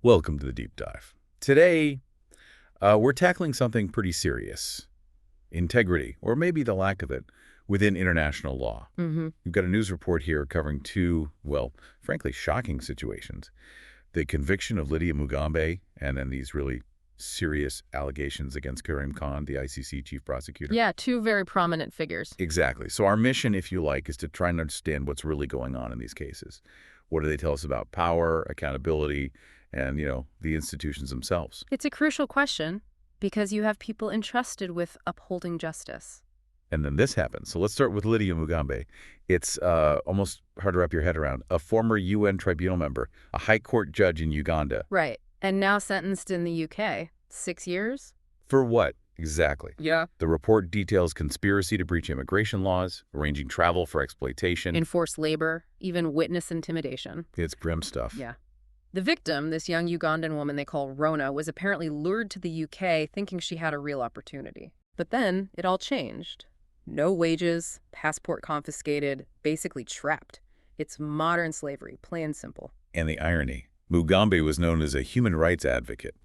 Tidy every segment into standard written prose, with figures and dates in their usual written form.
Welcome to the Deep Dive. Today, we're tackling something pretty serious. Integrity, or maybe the lack of it, within international law. We've got a news report here covering two, well, frankly, shocking situations. The conviction of Lydia Mugambe, and then these really serious allegations against Karim Khan, the ICC chief prosecutor. Yeah, two very prominent figures. Exactly. So our mission, if you like, is to try and understand what's really going on in these cases. What do they tell us about power, accountability, and, the institutions themselves? It's a crucial question because you have people entrusted with upholding justice. And then this happens. So let's start with Lydia Mugambe. It's almost hard to wrap your head around. A former UN tribunal member, a high court judge in Uganda. Right. And now sentenced in the UK. 6 years? For what exactly? Yeah. The report details conspiracy to breach immigration laws, arranging travel for exploitation. Enforced labor, even witness intimidation. It's grim stuff. Yeah. The victim, this young Ugandan woman they call Rona, was apparently lured to the UK thinking she had a real opportunity. But then it all changed. No wages, passport confiscated, basically trapped. It's modern slavery, plain and simple. And the irony, Mugambe was known as a human rights advocate.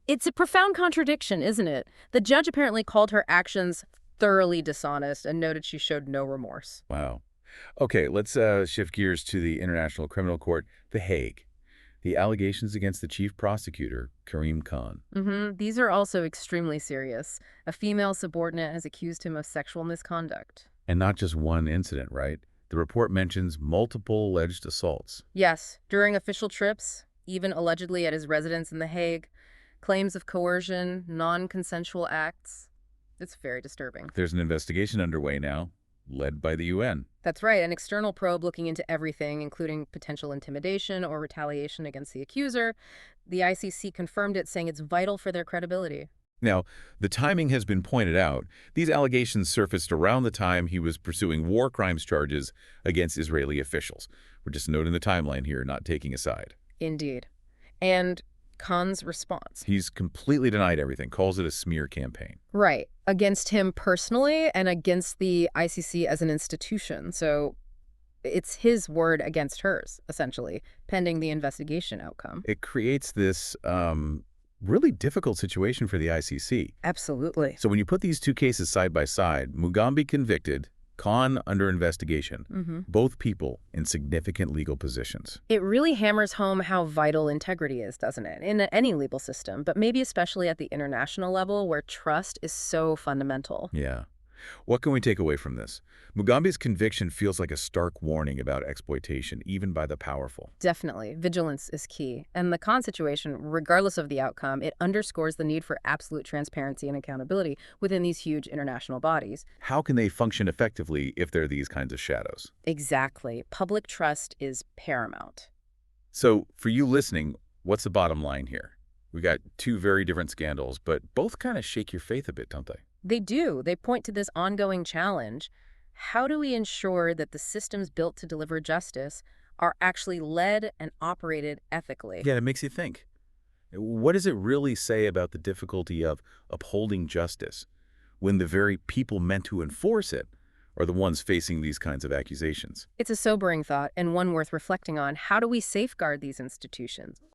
It's a profound contradiction, isn't it? The judge apparently called her actions thoroughly dishonest and noted she showed no remorse. Wow. Okay, let's shift gears to the International Criminal Court, The Hague. The allegations against the chief prosecutor, Karim Khan. These are also extremely serious. A female subordinate has accused him of sexual misconduct. And not just one incident, right? The report mentions multiple alleged assaults. Yes, during official trips, even allegedly at his residence in The Hague, claims of coercion, non-consensual acts. It's very disturbing. There's an investigation underway now, led by the UN. That's right, an external probe looking into everything, including potential intimidation or retaliation against the accuser. The ICC confirmed it, saying it's vital for their credibility. Now, the timing has been pointed out. These allegations surfaced around the time he was pursuing war crimes charges against Israeli officials. We're just noting the timeline here, not taking a side. Indeed. And Khan's response. He's completely denied everything, calls it a smear campaign. Right. Against him personally and against the ICC as an institution. So it's his word against hers, essentially, pending the investigation outcome. It creates this really difficult situation for the ICC. Absolutely. So when you put these two cases side by side, Mugambe convicted, Khan under investigation, both people in significant legal positions. It really hammers home how vital integrity is, doesn't it? In any legal system, but maybe especially at the international level where trust is so fundamental. Yeah. What can we take away from this? Mugambe's conviction feels like a stark warning about exploitation, even by the powerful. Definitely. Vigilance is key. And the Khan situation, regardless of the outcome, it underscores the need for absolute transparency and accountability within these huge international bodies. How can they function effectively if there are these kinds of shadows? Exactly. Public trust is paramount. So for you listening, what's the bottom line here? We got two very different scandals, but both kind of shake your faith a bit, don't they? They do. They point to this ongoing challenge. How do we ensure that the systems built to deliver justice are actually led and operated ethically? Yeah, it makes you think. What does it really say about the difficulty of upholding justice when the very people meant to enforce it are the ones facing these kinds of accusations? It's a sobering thought and one worth reflecting on. How do we safeguard these institutions?